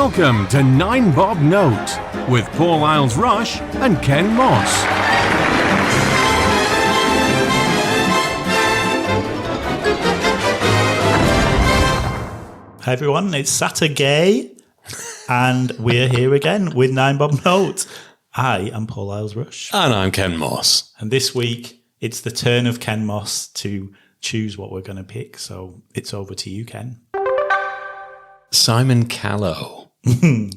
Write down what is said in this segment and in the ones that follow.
Welcome to 9 Bob Note with Paul Isles-Rush and Ken Moss. Hi everyone, it's Saturday and we're here again with 9 Bob Note. I am Paul Isles-Rush. And I'm Ken Moss. And this week it's the turn of Ken Moss to choose what we're going to pick, so it's over to you, Ken. Simon Callow. With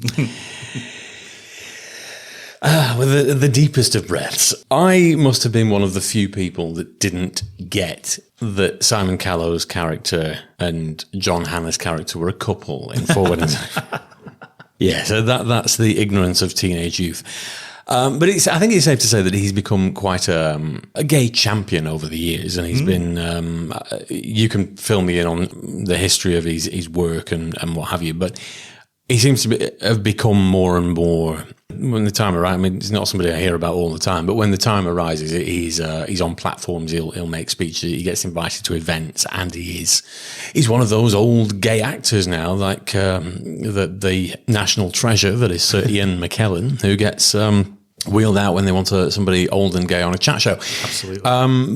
the deepest of breaths. I must have been one of the few people that didn't get that Simon Callow's character and John Hannah's character were a couple in Forward and Yeah, so that's the ignorance of teenage youth. But I think it's safe to say that he's become quite a gay champion over the years, and he's been. You can fill me in on the history of his work and what have you, but he seems to have become more and more. When the time arises, I mean, he's not somebody I hear about all the time, but when the time arises, he's on platforms. He'll make speeches. He gets invited to events, and he's one of those old gay actors now, like the national treasure that is Sir Ian McKellen, who gets wheeled out when they want somebody old and gay on a chat show. Absolutely.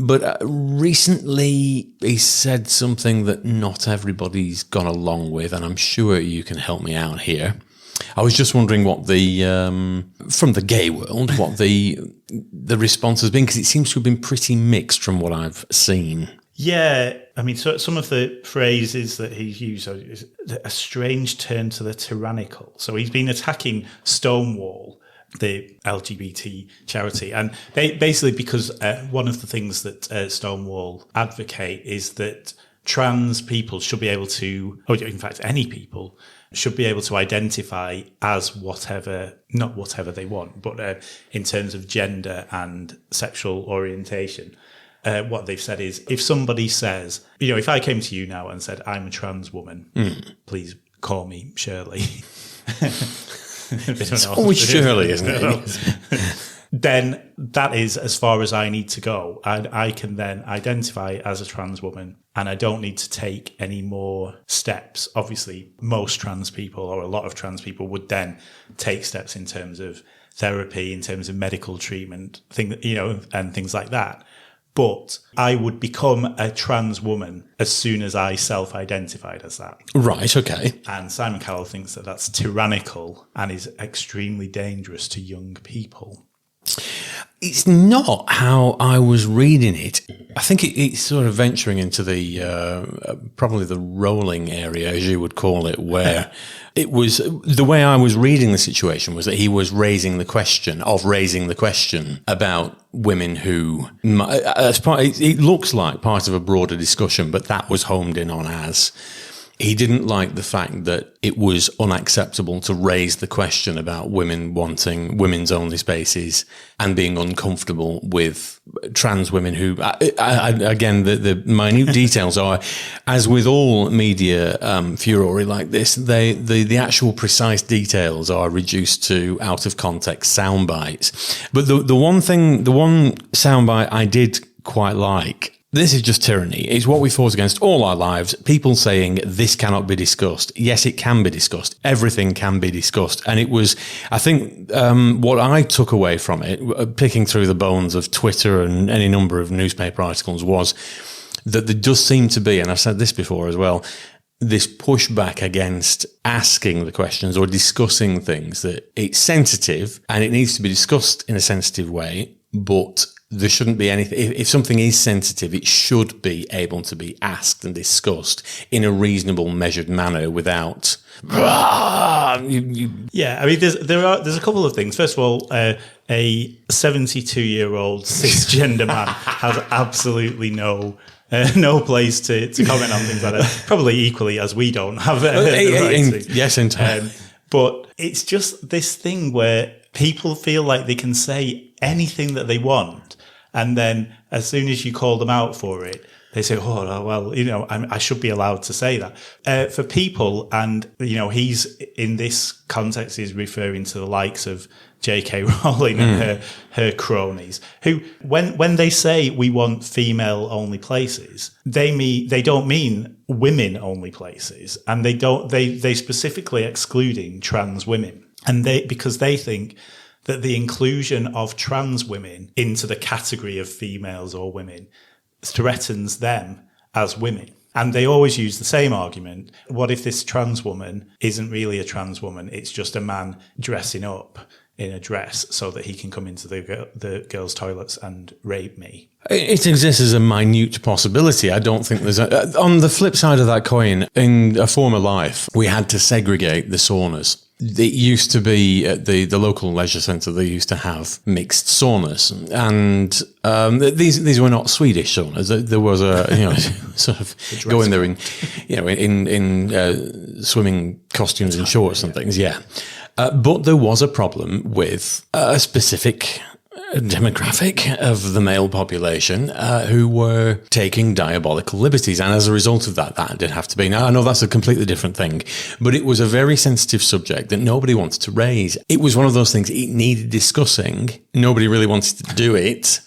But recently he said something that not everybody's gone along with, and I'm sure you can help me out here. I was just wondering what from the gay world, what the response has been, because it seems to have been pretty mixed from what I've seen. Yeah, I mean, so some of the phrases that he's used is a strange turn to the tyrannical. So he's been attacking Stonewall, the LGBT charity, and basically because one of the things that Stonewall advocate is that trans people should be able to, or in fact any people, should be able to identify as not whatever they want, but in terms of gender and sexual orientation. What they've said is, if somebody says, if I came to you now and said, I'm a trans woman, please call me Shirley. It's always Shirley, isn't it? Then that is as far as I need to go. I can then identify as a trans woman, and I don't need to take any more steps. Obviously, most trans people, or a lot of trans people, would then take steps in terms of therapy, in terms of medical treatment, and things like that. But I would become a trans woman as soon as I self-identified as that. Right, okay. And Simon Callow thinks that that's tyrannical and is extremely dangerous to young people. It's not how I was reading it. I think it's sort of venturing into the probably the rolling area, as you would call it, where it was the way I was reading the situation was that he was raising the question about women who, as part, it looks like part of a broader discussion, but that was homed in on as. He didn't like the fact that it was unacceptable to raise the question about women wanting women's only spaces and being uncomfortable with trans women who, again, the minute details are, as with all media furore like this, the actual precise details are reduced to out of context sound bites. But the one soundbite I did quite like. This is just tyranny. It's what we fought against all our lives. People saying this cannot be discussed. Yes, it can be discussed. Everything can be discussed. And it was, I think, what I took away from it, picking through the bones of Twitter and any number of newspaper articles, was that there does seem to be, and I've said this before as well, this pushback against asking the questions or discussing things, that it's sensitive and it needs to be discussed in a sensitive way, but there shouldn't be anything. If something is sensitive, it should be able to be asked and discussed in a reasonable, measured manner without. Yeah, I mean, there's a couple of things. First of all, a 72-year-old cisgender man has absolutely no place to comment on things like that. Probably equally as we don't have the right to. Yes, entirely. But it's just this thing where people feel like they can say anything that they want, and then as soon as you call them out for it, they say, "Oh, well, I should be allowed to say that." For people, and he's in this context is referring to the likes of J.K. Rowling and her cronies, who, when they say we want female-only places, they don't mean women-only places, and they specifically excluding trans women, and because they think that the inclusion of trans women into the category of females or women threatens them as women. And they always use the same argument. What if this trans woman isn't really a trans woman? It's just a man dressing up in a dress so that he can come into the girls' toilets and rape me. It exists as a minute possibility. I don't think there's on the flip side of that coin, in a former life, we had to segregate the saunas. It used to be at the local leisure centre, they used to have mixed saunas. And these were not Swedish saunas. There was a, sort of go in there in swimming costumes and shorts and things, yeah. But there was a problem with a specific demographic of the male population who were taking diabolical liberties. And as a result of that did have to be. Now, I know that's a completely different thing, but it was a very sensitive subject that nobody wanted to raise. It was one of those things, it needed discussing. Nobody really wanted to do it.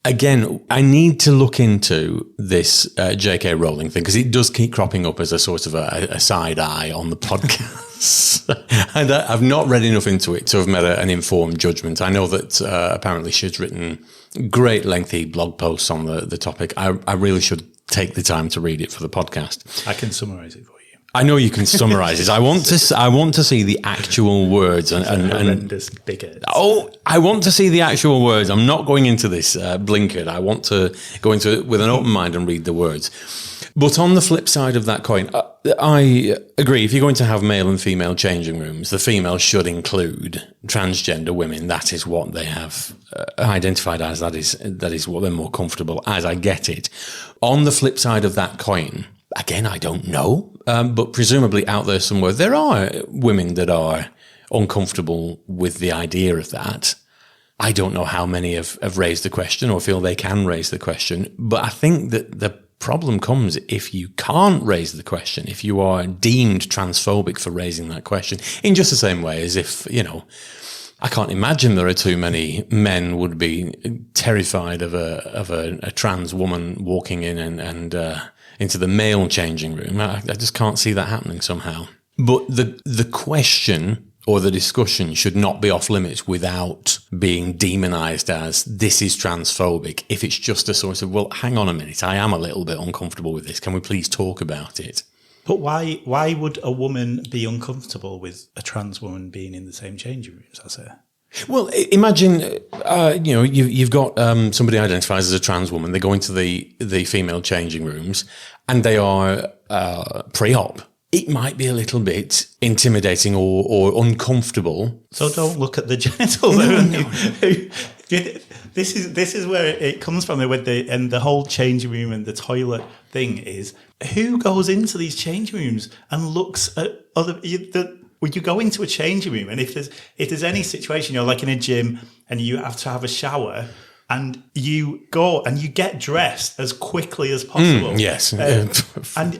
Again, I need to look into this J.K. Rowling thing because it does keep cropping up as a sort of a side eye on the podcast. And I've not read enough into it to have made an informed judgment. I know that apparently she's written great lengthy blog posts on the topic. I really should take the time to read it for the podcast. I can summarise it for you. I know you can summarise it. I want to see the actual words and horrendous bigot. Oh, I want to see the actual words. I'm not going into this blinkered. I want to go into it with an open mind and read the words. But on the flip side of that coin, I agree. If you're going to have male and female changing rooms, the female should include transgender women. That is what they have identified as. That is what they're more comfortable as. I get it. On the flip side of that coin, again, I don't know, but presumably out there somewhere, there are women that are uncomfortable with the idea of that. I don't know how many have raised the question or feel they can raise the question, but I think that the problem comes if you can't raise the question, if you are deemed transphobic for raising that question, in just the same way as if, I can't imagine there are too many men would be terrified of a trans woman walking in and into the male changing room. I just can't see that happening somehow. But the question or the discussion should not be off limits without being demonized as this is transphobic. If it's just a sort of, well, hang on a minute, I am a little bit uncomfortable with this. Can we please talk about it? But why would a woman be uncomfortable with a trans woman being in the same changing rooms as her? Well, imagine, you've got somebody identifies as a trans woman. They go into the female changing rooms and they are pre-op. It might be a little bit intimidating or uncomfortable. So don't look at the genitals. No. This is where it comes from. With the whole changing room and the toilet thing is, who goes into these changing rooms and looks at other? When you go into a changing room, and if there's any situation, like in a gym, and you have to have a shower. And you go and you get dressed as quickly as possible. Yes. And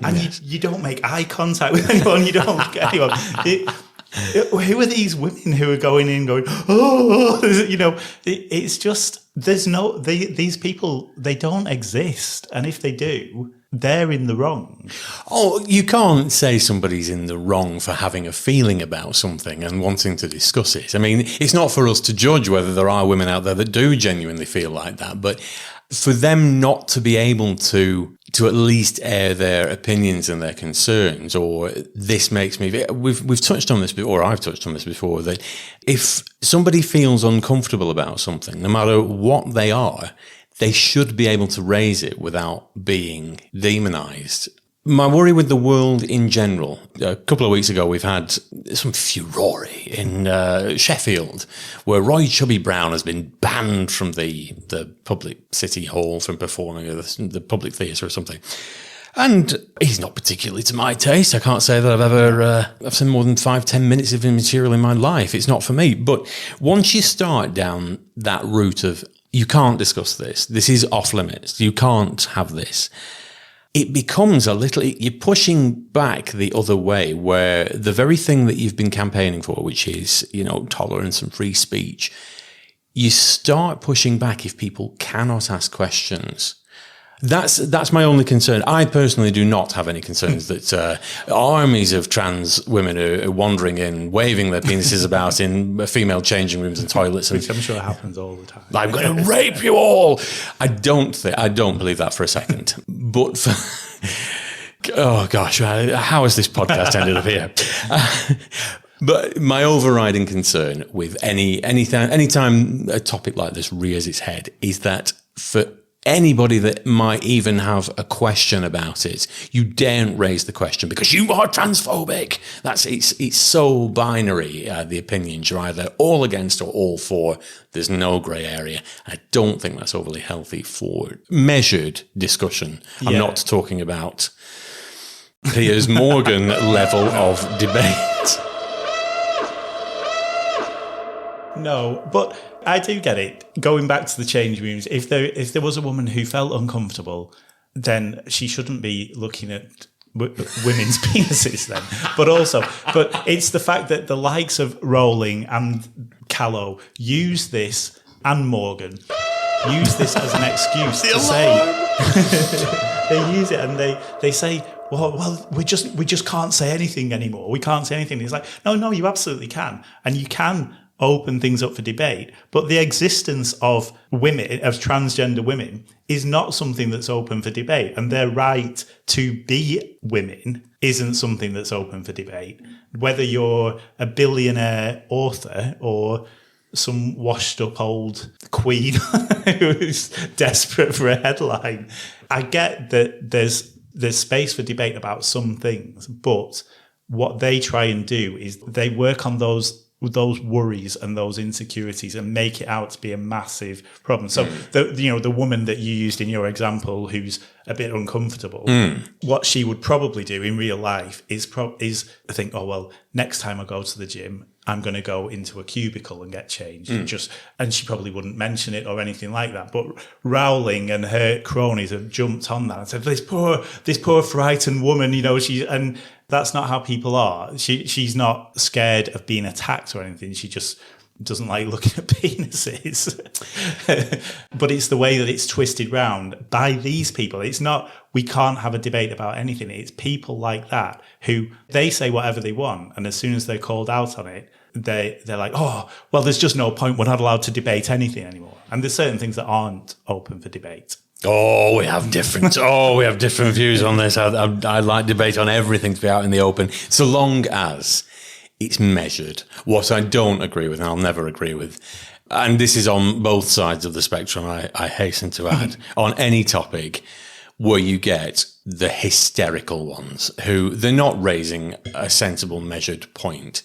yes. You don't make eye contact with anyone. You don't look at anyone. Who are these women who are going in going, oh, it's just, these people, they don't exist. And if they do, they're in the wrong. Oh, you can't say somebody's in the wrong for having a feeling about something and wanting to discuss it. I mean, it's not for us to judge whether there are women out there that do genuinely feel like that, but for them not to be able to at least air their opinions and their concerns, or this makes me, we've touched on this before, or I've touched on this before, that if somebody feels uncomfortable about something, no matter what they are, they should be able to raise it without being demonized. My worry with the world in general, a couple of weeks ago, we've had some furore in Sheffield, where Roy Chubby Brown has been banned from the public city hall from performing at the public theatre or something. And he's not particularly to my taste. I can't say that I've seen more than 5-10 minutes of his material in my life. It's not for me. But once you start down that route of, you can't discuss this, this is off limits, you can't have this, it becomes a little, you're pushing back the other way, where the very thing that you've been campaigning for, which is, tolerance and free speech, you start pushing back if people cannot ask questions. That's my only concern. I personally do not have any concerns that armies of trans women are wandering in, waving their penises about in female changing rooms and toilets. Which I'm sure happens all the time. I'm going to rape you all. I don't believe that for a second. But oh gosh, how has this podcast ended up here? But my overriding concern with anytime a topic like this rears its head is that for anybody that might even have a question about it, you daren't raise the question because you are transphobic. It's so binary, the opinions. You're either all against or all for. There's no grey area. I don't think that's overly healthy for measured discussion. Yeah. I'm not talking about Piers Morgan level of debate. No, but I do get it. Going back to the change rooms, if there was a woman who felt uncomfortable, then she shouldn't be looking at women's penises then. But it's the fact that the likes of Rowling and Callow use this, and Morgan, use this as an excuse to say... They use it and they say, well, we just can't say anything anymore. We can't say anything. It's like, no, you absolutely can. And you can open things up for debate, but the existence of women, of transgender women, is not something that's open for debate, and their right to be women isn't something that's open for debate. Whether you're a billionaire author or some washed up old queen who's desperate for a headline, I get that there's space for debate about some things, but what they try and do is they work on those worries and those insecurities and make it out to be a massive problem. So the woman that you used in your example who's a bit uncomfortable, what she would probably do in real life is think, oh well, next time I go to the gym, I'm going to go into a cubicle and get changed. And she probably wouldn't mention it or anything like that. But Rowling and her cronies have jumped on that and said, this poor frightened woman, and that's not how people are. She's not scared of being attacked or anything. She just doesn't like looking at penises. But it's the way that it's twisted round by these people. It's not, we can't have a debate about anything. It's people like that who they say whatever they want. And as soon as they're called out on it, they're like, oh, well, there's just no point. We're not allowed to debate anything anymore. And there's certain things that aren't open for debate. Oh, we have different views on this. I like debate on everything to be out in the open, so long as it's measured. What I don't agree with, and I'll never agree with, and this is on both sides of the spectrum, I hasten to add, on any topic where you get the hysterical ones who they're not raising a sensible, measured point.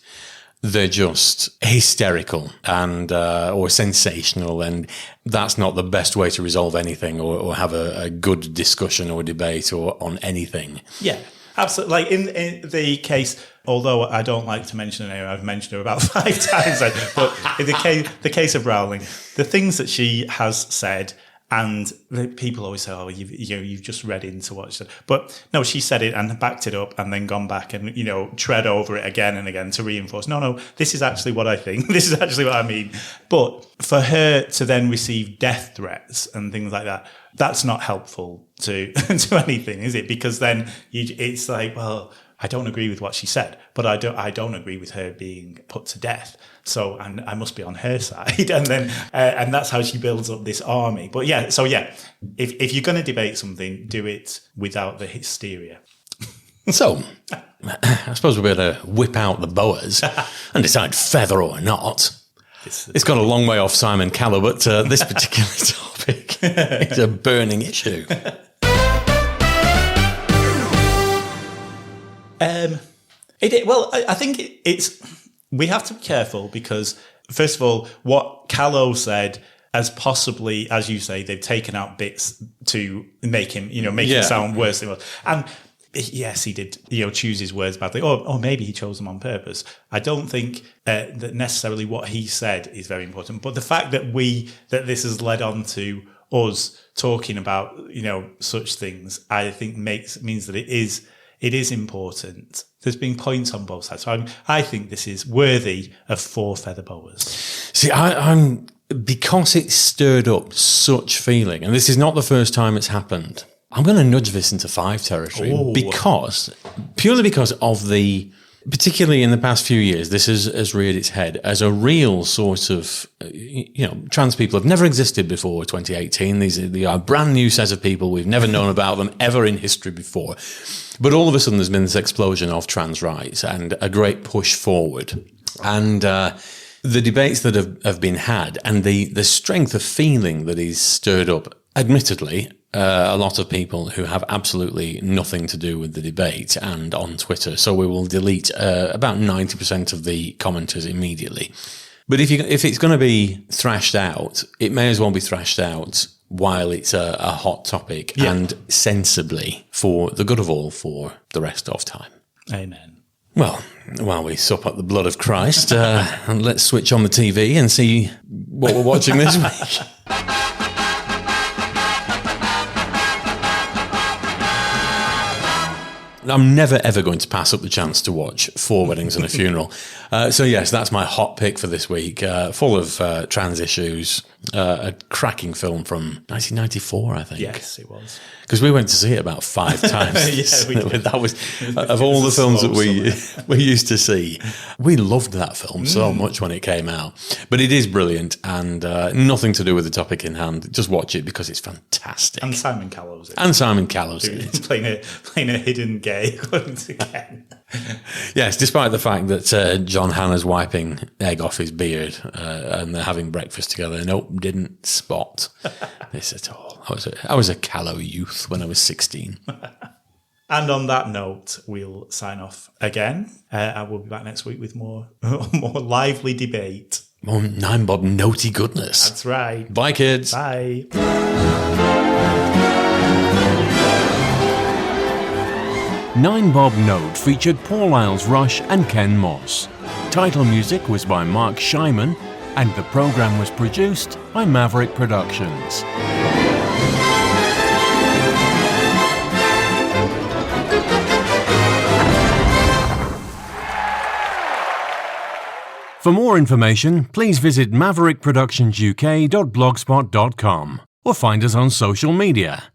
They're just hysterical and or sensational, and that's not the best way to resolve anything or have a good discussion or debate or on anything. Yeah, absolutely. Like in the case, although I don't like to mention her name, I've mentioned her about 5 times. But in the case of Rowling, the things that she has said. And people always say, oh, you've just read into what she said. But no, she said it and backed it up and then gone back and, tread over it again and again to reinforce. No, this is actually what I think. This is actually what I mean. But for her to then receive death threats and things like that, that's not helpful to anything, is it? Because then it's like, well, I don't agree with what she said, but I don't agree with her being put to death. So I must be on her side, and then and that's how she builds up this army. But if you're going to debate something, do it without the hysteria. So I suppose we better whip out the boas and decide feather or not. It's gone a long way off Simon Callow, but this particular topic is a burning issue. I think it's. We have to be careful because, first of all, what Callow said, as possibly, as you say, they've taken out bits to make him, him sound worse than he was. And yes, he did, choose his words badly, or maybe he chose them on purpose. I don't think that necessarily what he said is very important, but the fact that this has led on to us talking about, such things, I think means that it is important. There's been points on both sides. So I think this is worthy of 4 feather boas. See, I'm because it stirred up such feeling, and this is not the first time it's happened. I'm going to nudge this into 5 territory purely because of particularly in the past few years, this has reared its head as a real sort of, trans people have never existed before 2018. They are a brand new set of people. We've never known about them ever in history before. But all of a sudden there's been this explosion of trans rights and a great push forward. And the debates that have been had and the strength of feeling that is stirred up, admittedly, a lot of people who have absolutely nothing to do with the debate and on Twitter. So we will delete about 90% of the commenters immediately. But if it's going to be thrashed out, it may as well be thrashed out while it's a hot topic and sensibly for the good of all for the rest of time. Amen. Well, while we sup up the blood of Christ, let's switch on the TV and see what we're watching this week. I'm never, ever going to pass up the chance to watch 4 Weddings and a Funeral. So yes, that's my hot pick for this week, full of trans issues, a cracking film from 1994, I think. Yes, it was. Because we went to see it about 5 times. We did. That was, of all the films that we used to see, we loved that film so much when it came out. But it is brilliant and nothing to do with the topic in hand. Just watch it because it's fantastic. And Simon Callow's in it. And Simon Callow's in it. Playing a hidden gay once again. Yes, despite the fact that John Hannah's wiping egg off his beard and they're having breakfast together, nope, didn't spot this at all. I was a callow youth when I was 16. And on that note, we'll sign off again. I will be back next week with more lively debate. More 9-Bob naughty goodness. That's right. Bye, kids. Bye. 9-Bob Note featured Paul Isles-Rush and Ken Moss. Title music was by Mark Scheiman, and the program was produced by Maverick Productions. For more information, please visit maverickproductionsuk.blogspot.com or find us on social media.